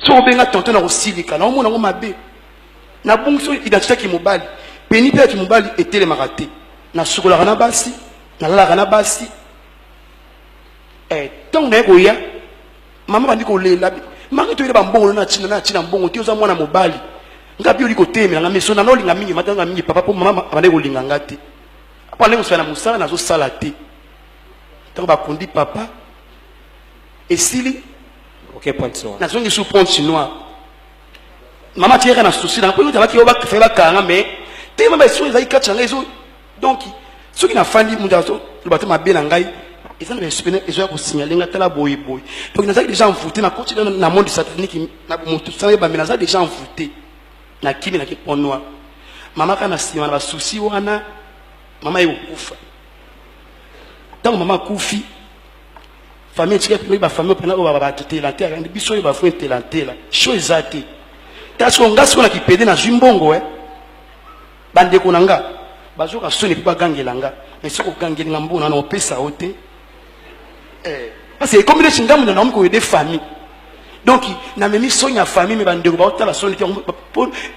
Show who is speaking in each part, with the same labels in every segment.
Speaker 1: so obenga tonton na kosilika na omona ngo mabe na bungso identité ki mobali peni pe ki mobali etele makate na sukola kana basi na lala kana basi tant na koya mama bandi ko lela mama to ile ba mbongo na china mbongo ti oza mwana mobali ngapi oli ko temela nga meso na no linga mingi matanga mingi papa po mama abande ko linga ngati apa lengo sala musala na zo sala te tant ba kondi papa esili
Speaker 2: OK point chinois
Speaker 1: na zongi sous point chinois mama tiera na souci na ko tabaki oba fe ba kanga mais te mama so ezai katchanga ezo donc soki na fandi mudazo le bateau mabe na ngai ils ont respecté ils ont signalé ngatala boy donc ils ont déjà envoûté na continue na monde satanique na mutu ça ba menace déjà envoûté na kimi na ki ponwa mama kana sima na souci wana mama yokufa tant mama kufi famille tike pe ba famille pena ba ba tetela te andi biso ba fo telantela chose ate tasko ngasko na kipede na jimbongo bande kunanga bazoka soni pe bagangela nga mais soko gangela mbona na opesa ote parce que comme les chingamu na namu ko des familles donc na memi sonya famille me bande ko ba otala soni te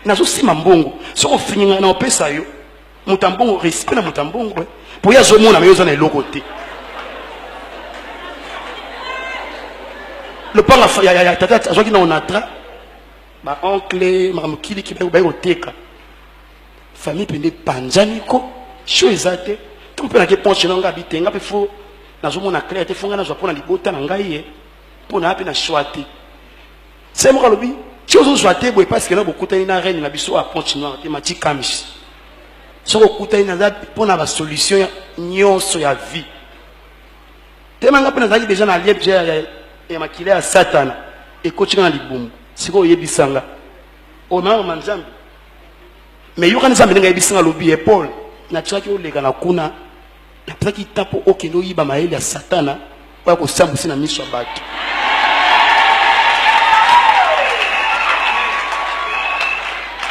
Speaker 1: na zo sima mbongo soko fininga na opesa yo mutambongo respect na mutambongo pour ya zo mona me yo zo na lokote le panga ya tata azoki na onatra ba oncle makamukili ki ba oteka famille pende panjani ko chose ate to pe na ke ponche na nga bitenga pe fo na zo mona clair te fonga na zo pona libota na ngai ye pona ape na choate c'est moi lobi ti ozo choate boy parce que na bokutani na reine na biso a ponche noir te mati kamish so bokutani na za pona ba solution nyonso ya vie te manga pe na zaki déjà na lieb ya makile ya satana e kochika na libumbu siko yebisanga o na manzambi mais yo kana zambe ngai bisanga lobi Paul na tsaki olega na kuna na paki tapo okendo yiba maeli ya satana kwa kosambusi na miso bato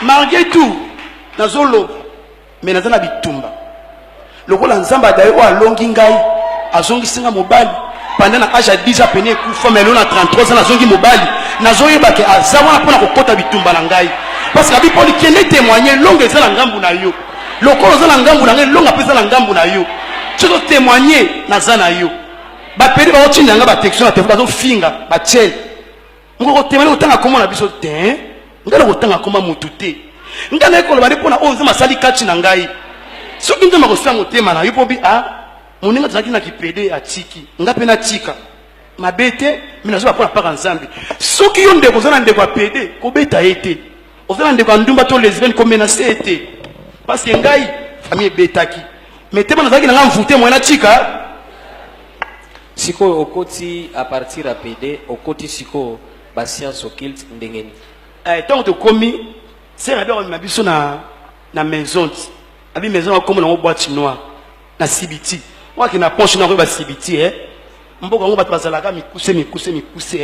Speaker 1: malgré tout nazolo mais nazana bitumba lokola nzamba dayo alongi ngai azongi singa mobali pendant na âge à 10 ans pene kufa mais lona 33 ans azongi mobali nazoyeba ke azawana pona kokota bitumba na ngai parce que abi Paul kende témoigner longue ezala ngambu na yo lokolo ezala ngambu na ngai longa pesa na ngambu na yo tu dois témoigner na zana yo ba pedi ba otinda nga ba texto na téléphone bazo finga ba tchel ngoko témoigner otanga komona biso te ngala otanga koma mutu te ngana ekolo bali pona onza masali kati na ngai soki ndema ko sa motema na yo po bi moninga tsaki na kipede atiki ngape na tika mabete mina zo ba pona paka nzambi soki yo ndeko zana ndeko apede ko beta ete ozana ndeko ndumba to lesbienne ko menacer ete parce que ngai famille betaki mais te bana zaki na ngamvute mo na tika
Speaker 2: siko okoti à partir à PD okoti siko ba science occulte ndengeni
Speaker 1: tant to komi c'est alors ma biso na maison abi maison comme na boîte noire na CBT wa ki na poche na ko ba CBT mboka ngo bato bazalaka mikuse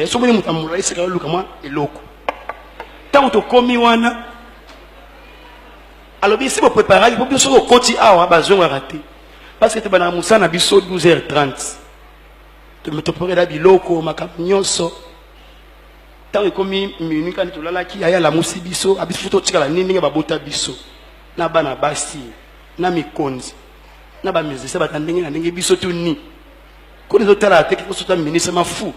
Speaker 1: so boni mutamula iseka luka mwa eloko tant to komi wana alors bien si vous préparez pour biso ko koti awa bazonga raté parce que te bana musa na biso 12h30 te metopore da biloko makamnyonso tant komi minuit quand to lalaki aya la musi biso abiso to tikala nini ba bota biso na bana basi na mikonzi na ba musicien batandenge na ndenge biso to ni ko les hôtels à teke ko sota ministre ma fou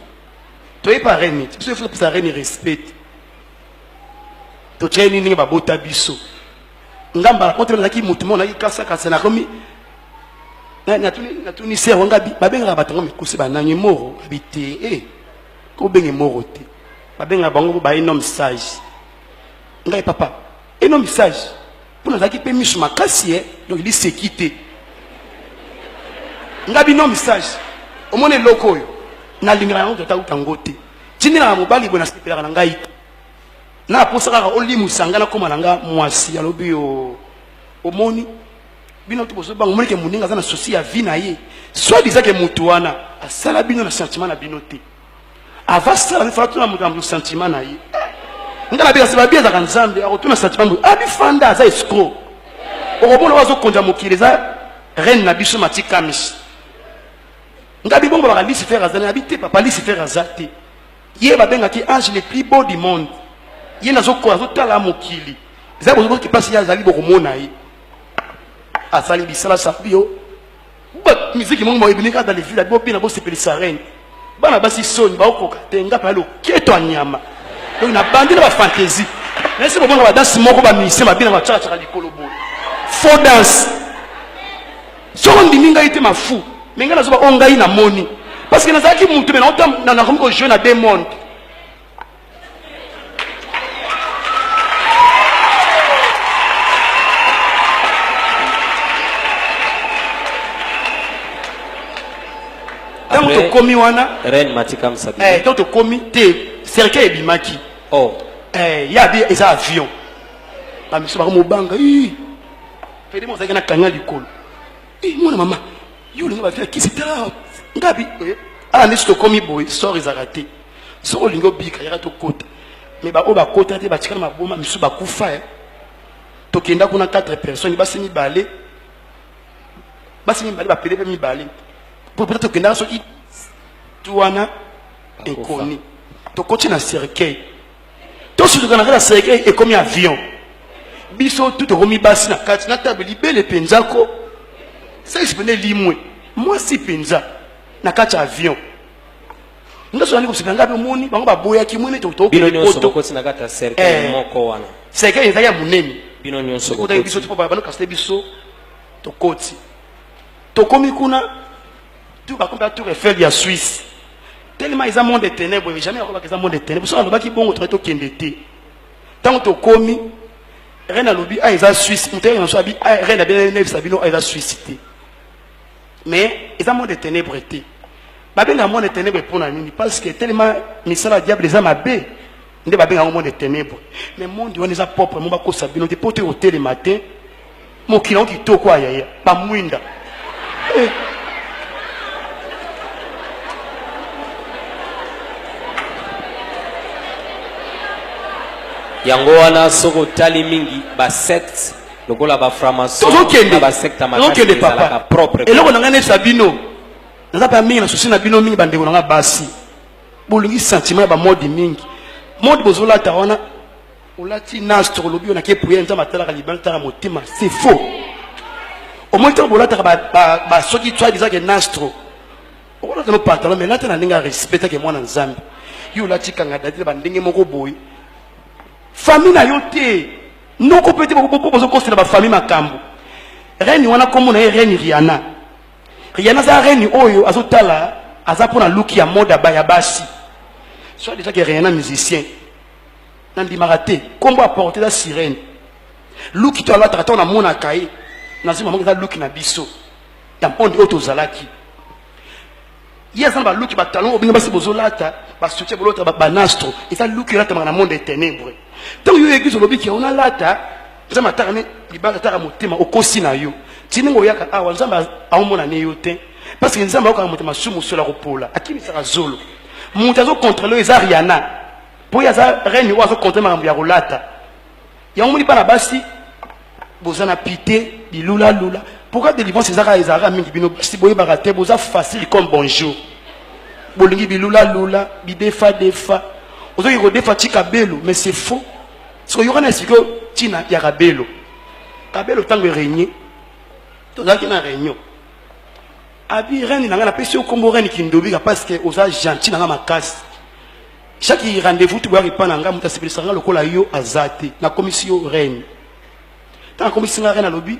Speaker 1: to y paré ni biso faut ça reine respect to tcheni ndenge ba bota biso ngamba contre na ki mutumo na ki kasa kasa na komi na tuni se wanga babenga batango mikusi bananyi moro bité ko bengi moro te babenga bango ba ino message ngai papa ino message pour na ki pe misu makasi donc il s'est quitté ngabi no message omone loko yo na lingra yango tota utangote tindi na mobali bona sipela na ngai na posaka ka olimu sangana koma nanga mwasi alobi o omoni bino to boso bango monike muninga zana souci ya vie na ye soit disait que mutu wana asala bino na sentiment na bino te avasa na fatu na mutu sentiment na ye ngala bia seba bia za kanzambe akotuna sentiment abi fanda za escroc okobona wazo konja mokileza reine na biso matikamish ngabi bongo ba lisi faire azana habité papa lisi faire azate Yé babengaki ange le plus beau du monde. Yé nazo ko azo tala mokili. Za bozo ki passe ya zali bokomona yi. Asali bisala sabio. Ba musique mo mo ibinika dans les villes bo pina bo sepeli sarene. Bana basi soni ba okoka tenga pa lo keto anyama. Donc na bandi na ba fantaisie. Mais c'est bon ba danse moko ba musicien ba bina ba tchaka likolo bo. Faux danse. Soko ndiminga ite mafu. Menga nazo ba onga ina moni. Parce que nazaki muntu mais na comme ko jeune à deux mondes. Tant que komi wana
Speaker 2: Reine Matikam Sabi.
Speaker 1: tant que komi te cercle et bimaki.
Speaker 2: Oh.
Speaker 1: Il y a des avions. Ba miso ba mo banga. Fede mo zaki na kanga likolo. Mwana mama. Yo linga ba fia ki c'était là. Ngabi ah nesto komi boy sort ils arrêté. So lingo bika ya to kota. Mais ba o ba kota te ba tikana maboma miso ba kufa. To kenda kuna 4 personnes ba semi balé. Ba semi balé ba pele pe mi balé. Peut-être que dans ce qui touana inconnu. Tu continues à cercueil. Tout ce que tu as dans cercueil est comme un avion. Biso tout remis basse na carte na table libelle penzako. Ça explique limwe. Moi si penza na carte avion. Nous sommes allés au Sénégal moni bango ba boya ki moni to to.
Speaker 2: Bino nyonso bokoti na carte cercueil moko wana.
Speaker 1: Cercueil ezaya munene.
Speaker 2: Bino nyonso
Speaker 1: bokoti. Ko biso to ba bano kaste biso to koti. To komi kuna tout va comme la tour Eiffel ya Suisse. Tellement ils ont monde de ténèbres, mais jamais ils ont monde de ténèbres. Parce que là qui bon autre to kendete. Tant que komi rien à lobby ah ils ont Suisse, on t'a soit rien à bien neuf sabino ils ont suicide. Mais ils ont monde de ténèbres été. Ba ben monde de ténèbres pour na nini parce que tellement misala diable les a mabé. Ndé ba ben monde de ténèbres. Mais monde on les a propre mon ba ko sabino de porter au télé matin. Mon kilon qui to quoi yaya. Ba mwinda.
Speaker 2: Yango wana soko tali mingi ba secte lokola ba franc-maçon ba secte makasi papa propre
Speaker 1: et loko nanga ne sabino naza pa mingi na souci na bino mingi bandeko nanga basi bolingi sentiment ba mode mingi mode bozola ta wana olati nastro lobi na ke prier nza matala ka libana ta motima c'est faux au moins tant bolata ba soki toi disant que nastro on a nos pantalons mais là tu n'as respecté que moi dans Zambie yo lati kanga dati ba ndenge moko boy famille na yote noko pete boko bozo kosela ba famille makambo reine wana komo na reine Rihanna za reine oyo azotala azapo na look ya mode ya basi soit déjà que Rihanna musicien nandi maraté kombo apporter la sirène look to ala tata na mona kai na zima monga look na biso ya monde auto zalaki yesa ba look ba talon obinga basi bozolata ba soutien bolota ba nastro et ça look là na monde des ténèbres. Tant que l'église au lobby qui on a lata, nous avons tarné libéral tara motema au kosina yo. Tiningo yaka awa nzamba aomona ne yote parce que nzamba ko motema sumu sur la ropola. Akimi sara zolo. Mutazo contrôler les Ariana. Pour ya za reine wa zo contrôler mambo ya rolata. Ya omoni pa na basi bozana pité bilula lula. Pourquoi délivrance ezaka ezara mingi bino si boye barate boza facile comme bonjour. Bolingi bilula lula bidefa defa. Vous avez des fatigues à Bello, mais c'est faux. Parce que y aura un expliqué Tina y a Bello. Kabelo tant que régner. Tout ça qui n'a réunion. Abi reine n'a pas pêché au Congo reine qui ndobi parce que aux âges gentils n'a ma casse. Chaque rendez-vous tu vois il pas n'anga muta sibili sanga le kola yo azate na commission reine. Dans la commission reine à lobby,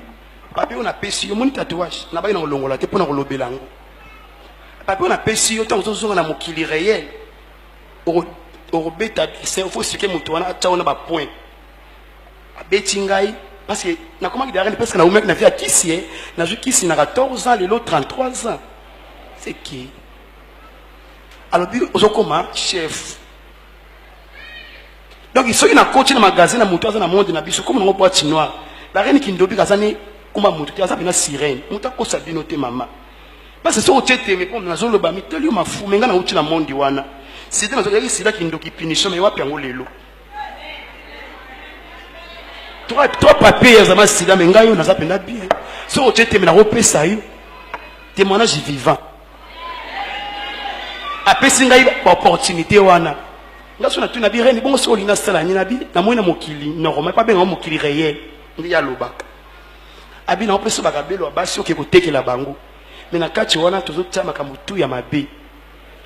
Speaker 1: papi on a pêché yo moni tatouage na ba ina longola te pona ko lobelango. Papi on a pêché yo tant que na mokili réel. Au bêta, c'est il faut ce que mon toit a on a point. A betingai parce que na comment derrière parce que na mec na fait à qui na joué qui na 14 ans l'autre 33 ans. C'est qui? Alors bi ozokoma chef. Donc il soit na coach na magasin na moto na monde na biso comme na boîte noire. La reine qui ndobi kazani kuma moto te azabina sirène. Moto ko sabino te mama. Parce que so otete mais comme na zolo ba mi teli ma fu menga na uti na monde wana. C'était dans le sida qui ndoki punition mais wapi ngolelo. Trois papiers za masida mais ngayo na zapenda bien. So otete mais na repesa yo. Témoignage vivant. Apesi ngai opportunité wana. ngaso na tu na bi reine bon so linga sala ni na bi na moina mokili normal pas benga mokili réel ndi ya lobaka abi na opeso bakabelo basi oke kotekela bango mais na kati wana tozo tsama kamutu ya mabe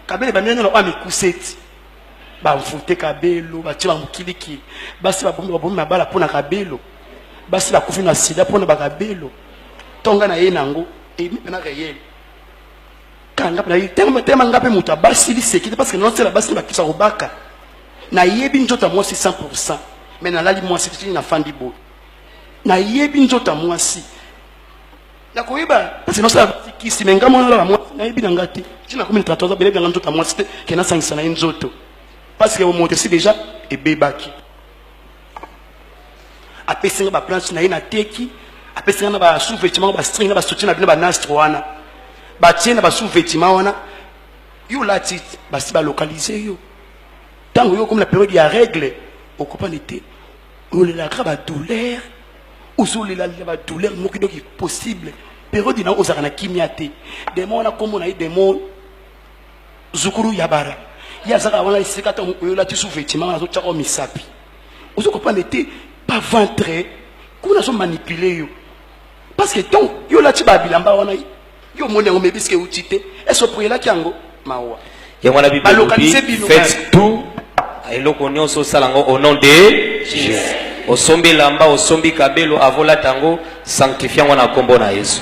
Speaker 1: kabele bamenya na amikuseti ba mfute kabelo ba tima mokiliki basi babombi mabala pona kabelo basi bakufi na sida pona bakabelo tonga na ye nango et na réel kanga na tema ngape muta basi lisekite parce que non c'est la basi bakisa robaka na yebi njota mwasi 100% mais na lali mwasi tini na fandi bo na yebi njota mwasi na koyeba parce que non c'est la kisi menga mona la mwasi na yebi ngati tina komi 33 ans bele njota mwasi te ke na sangisa na nzoto parce que au monte si déjà et bebaki apesinga ba planche na ina teki apesinga na ba sous-vêtements ba string na ba soutien na bino ba nastro wana ba tiena ba sous-vêtements wana yo la tit ba si ba localiser yo tango yo comme la période ya règle au copain était on la grave douleur ou sur la douleur moki donc possible période ina ozaka na kimiate des mots na comme on a des mots zukuru yabara ya zaka wana isekata yo la ti sous-vêtements na zo tchako misapi ozo copain était pas ventre kuna so manipuler yo parce que donc yo la ti ba bilamba wana yo mone ngo mebiske utite eso pour la kiango mawa
Speaker 2: yango na bible faites tout eloko nyonso salango au nom de Jésus osombi lamba osombi kabelo avola tango sanctifiant na kombo na Yesu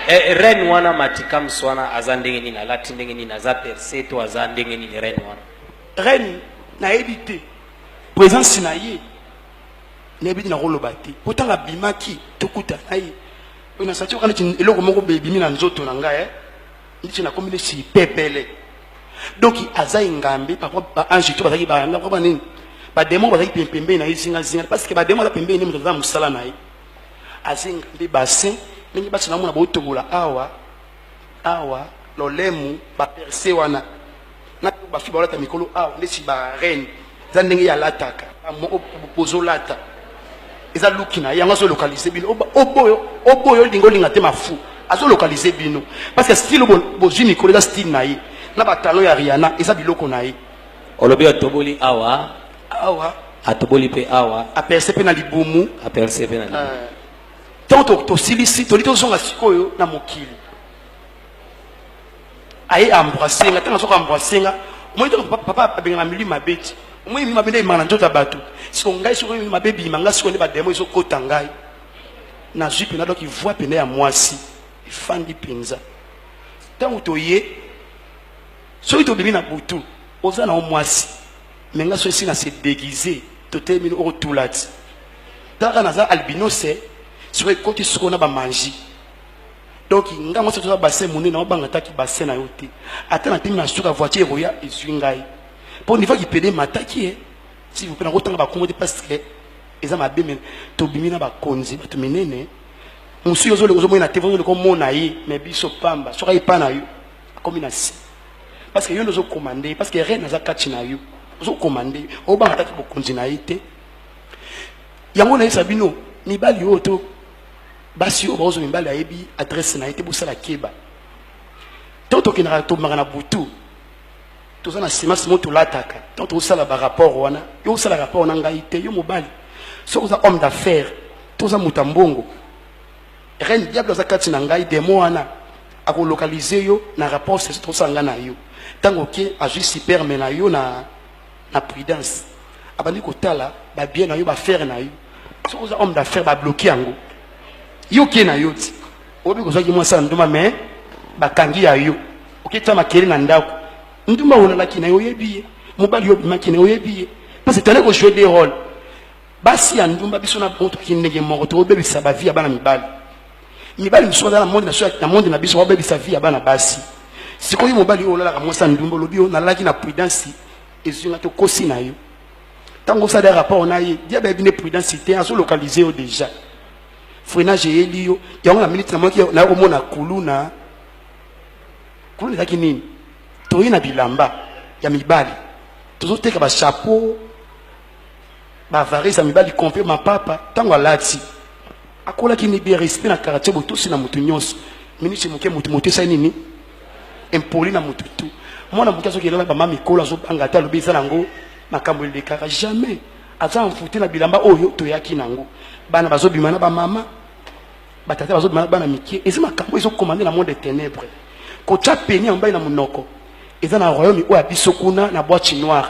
Speaker 2: reine wana matika mswana azandenge ni na lati ndenge ni na za perse to azandenge ni reine wana
Speaker 1: reine na ebité présence na ye nebi na rolo bati potanga bimaki tokuta na ye ona sati kana ti eloko moko bebimi na nzoto na ngai ndichi na komile si pepele donc aza ngambi papa ange to bazaki ba ngaba nini ba démon bazaki pembe na isinga zinga parce que ba démon la pembe ni mutaza musala na ye azinga mbi bassin ningi basi na mona botobola awa lolemu ba percé wana na ba fi ba lata mikolo awa ndesi ba reine za ndenge ya lataka mo pozo lata eza lukina yango so localiser bino oboyo lingo linga te mafu azo localiser bino parce que style bo jimi ko style na ye na ba talon ya Rihanna eza biloko na ye
Speaker 2: olobi atoboli awa atoboli pe awa
Speaker 1: aperce pe na libumu
Speaker 2: aperce pe na libumu
Speaker 1: tant to silisi to lito zonga sikoyo na mokili aye embrasser nga tanga soko embrasser nga moi to papa abenga mili mabeti moi mi mabende imana njota bato siko ngai siko mi mabebi manga siko ne ba demo iso kota ngai na jupe na donc il voit pene ya mwasi ifandi penza tant to ye so to bimi na butu oza na mwasi menga so esi na se déguiser to termine au toulati taka na za albinos sur côté siko na ba manji donc nga mo so to bassin moni na obanga taki bassin na yote atana timi na suka voiture roya ezuingai pour niveau qui pédé mataki si vous prenez autant ba commode parce que eza mabe men to bimina ba konzi to menene musu yozo le ozo na tevo le ko mona yi mais biso pamba so ka ipana yo comme na si parce que yo nous commander parce que rien na za kati na yo ozo commander o ba mataki bo konzi na ite yango na sabino mibali yo to basi yo bozo mibali ayebi adresse na ite bo sala keba toto kinara to magana butu tous na sima simo to lataka tant to sala ba rapport wana yo sala rapport na ngai te yo mobali so ko za homme d'affaires to za mutambongo reine diable za kati na ngai demo wana ako localiser yo na rapport c'est to sanga na yo tango ke a juste super mais na yo na prudence abandi ko tala ba bien na yo ba faire na yo so ko za homme d'affaires ba bloquer yango yo ke na yo ti obi ko za ki mo sa nduma mais ba kangi ya yo okita makeli na ndako ndumba wona la kina yoyebiye mobali yo makina yoyebiye parce que tane ko jouer des rôles basi ya ndumba biso na bonto kinenge moko to bebi sa ba vie ya bana mibali mso na monde na biso bebi sa vie ya bana basi siko yo mobali yo la ka ndumba lobi yo na laki na prudence ezinga to kosi na yo tango ça des rapports na ye dia bebi ne prudence te aso localiser yo déjà freinage eli yo yango na minute na moki na ko mona kuluna zaki nini toyi na bilamba ya mibali tozoteka ba chapeau ba varisa mibali complet ma papa tango alati akola ki ni bien respect na quartier botosi na mutu nyonso minisi muke mutu motesa nini impoli na mutu tu mwana muke so kelala ba mami kola zo banga ta lobi za nango makambo elekaka jamais aza mfute na bilamba oyo toyaki nango bana bazobima na bamama batata bazobima na bana mikie eza makambo ezokomande na monde de ténèbres kotia peni ya mbai na monoko eza na royaume oyo ya biso kuna na boîte noire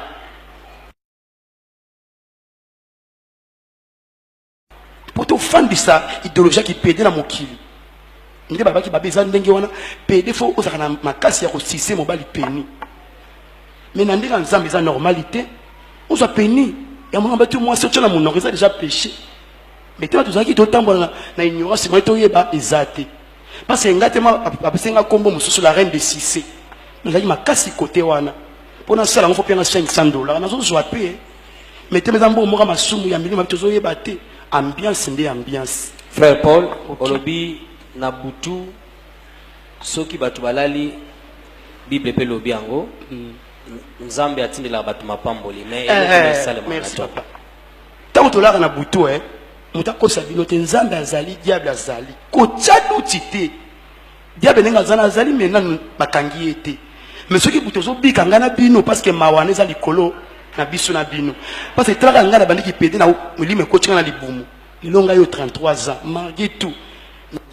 Speaker 1: po tofandisa idéologie ki pede na mokili nde babaki babe eza ndenge wana pede fo ozalaka na makasi ya kosise mobali peni mais na ndenge nzambe eza normalité ozwa peni ya mwana batu mwasi otya na monoko eza déjà péché mais tena tozalaki totambola na ignorance moye toyeba eza te parce que nga tema apesenga kombo mosusu la reine de Cissé nazalaki makasi kote wana mpo nasala yango fo mpenga $500 nazozwa pe mais tema eza mbongo moko masumu ya milimo tozoyeba te ambiance nde ambiance.
Speaker 2: Frère Paul olobi na butu soki batu balali Bible pe lobi yango nzambe atindela batu mapamboli mais
Speaker 1: merci papa tango tolaka na butu mutakosa bino te nzambe azali diable azali kotia duti te diable ndenge azali azali maintenant bakangi ye te mais soki butu ozobika nga na bino parce que mawana eza likolo na biso na bino parce que talaka nga na bandiki pede na molimo ekotinga na libumu ilonga yo 33 ans malgré tout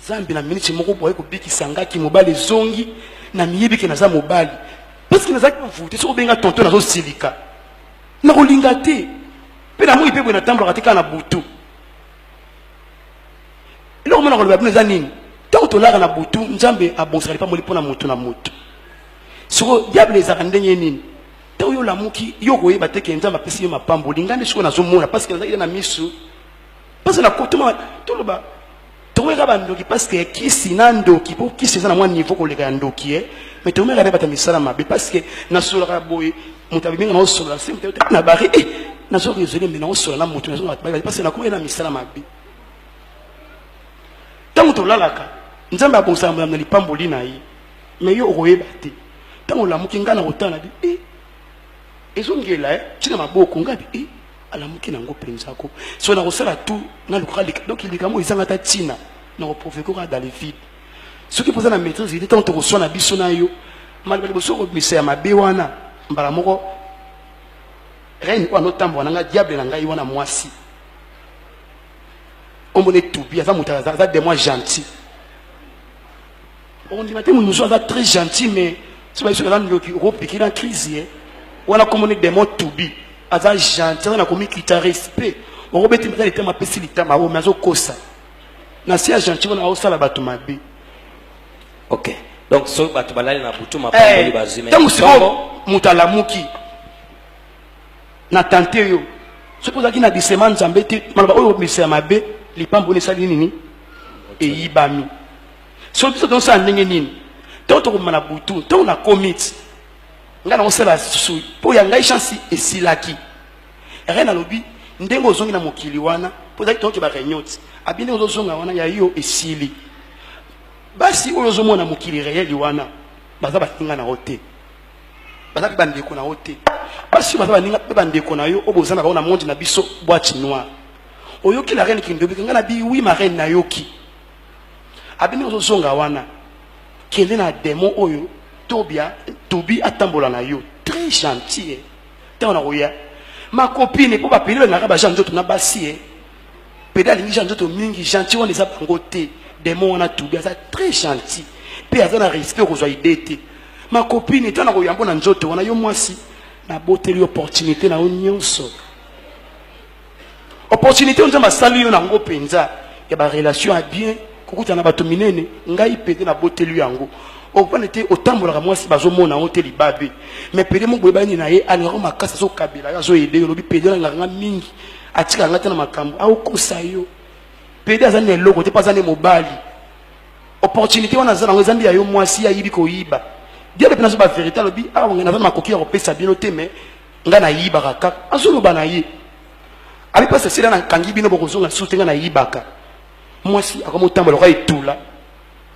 Speaker 1: nzambe na minute moko boye kobikisa ngaki mobali zongi na miyebike naza mobali parce que nazaki mvute soko benga tonton nazosilika nakolinga te mpe na moi mpe boye natambolaka te kaka na butu eloko mona koloba bino eza nini ntango tolaka na butu nzambe abonsaka lipamboli mpo na motu na motu soko diable ezalaka ndenge nini ntango yo lamuki yo koyeba te ke nzambe apesi yo mapamboli nga nde siko nazomona parce que nazalaki na misu parce que na kotoma toloba tokomeka bandoki parce que kisi na ndoki mpo kisi eza na mwa niveau koleka ya ndoki mais tokomeka te bata misala mabe parce que nasolaka boye moto abiminga naosolola se moto na bare nazoresole me naosola na moto parce que nakomeka na misala mabe ntango tolalaka nzambe abonsaka na lipamboli na ye mais yo okoyeba te ntango olamuki nga na kotala bi ezongela tina maboko ngabi alamuki nango penzako so na kosala tout na luka donc il likamo izanga ta tina na koprofeko ka dans les vides ce qui pose na maîtrise il est temps to koswana biso na yo mal bali boso ko mise ya mabe wana mbala moko reine kwa no tambo na nga diable na ngai wana mwasi omone tubi aza mutaza za des mois gentil on dit matin nous sommes très gentil mais c'est pas sûr que nous qui repiquer la crise wana komone des mots tubi aza gentil na komi kita respect on robeti mbala était ma pesi litama o mazo kosa na si gentil wana osala bato mabe.
Speaker 2: OK donc so bato balali na butu mapamboli bazime
Speaker 1: tango siko mutalamuki na tante yo so pozaki na disement nzambe te maloba oyo misa mabe lipamboli sali nini eyibami so biso donc ça ndenge nini tango tokoma na butu tango na commit nga na osala su po ya ngai chance esilaki rien na lobi ndenge ozongi na mokili wana pozaki toki ba réunion abine ozonga wana ya yo esili basi oyo ozomona mokili réel wana baza batinga na hote baza bandeko na hote basi baza baninga pe bandeko na yo obozana ba na monde na biso boîte noire oyoki la reine kindobi nga na bi oui ma reine na yoki abine ozonga wana kende na démon oyo Tobi atambola na yo très gentil tant na oya ma copine pour pas payer na ba gens d'autres na basi pédale ni gens d'autres mingi gentil on les a bangoté des mots on a Tobi ça très gentil pe azana respect ko idée ma copine tant na oya mbona nzoto wana yo mwasi na boteli opportunité na onyonso opportunité on nzamba sali yo na ngo penza ya ba relation a bien kokuta na bato minene ngai pété na boteli yango au point était autant pour la moi si bazo mona hotel libabe mais pede mo boyeba ni na ye alingako makasa so kabila ya zo ede lobi pede na nganga mingi atika ngata na makambo au kosayo pede azane loko te pasane mobali opportunité wana zana ngezambi ya yo mwasi ya yibi ko yiba dia be penazo ba vérité lobi ah ngena na makoki ya kopesa bino te mais nga na yiba kaka azolo bana ye abi pasa sila na kangi bino bokozonga sutenga na yibaka mwasi akomotambola kwa itula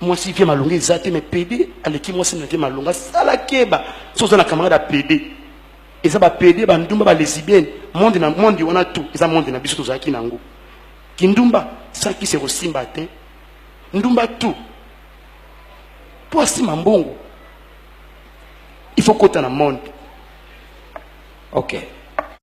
Speaker 1: moi si vient malonga ezate mais PD aleki moi si nete malonga sala keba soza na camarade a PD eza ba PD ba ndumba ba lesbienne monde na monde wana tout eza monde na biso tozaki nango kindumba saki se rosimba te ndumba tout pour si mambongo il faut kota na monde.
Speaker 2: OK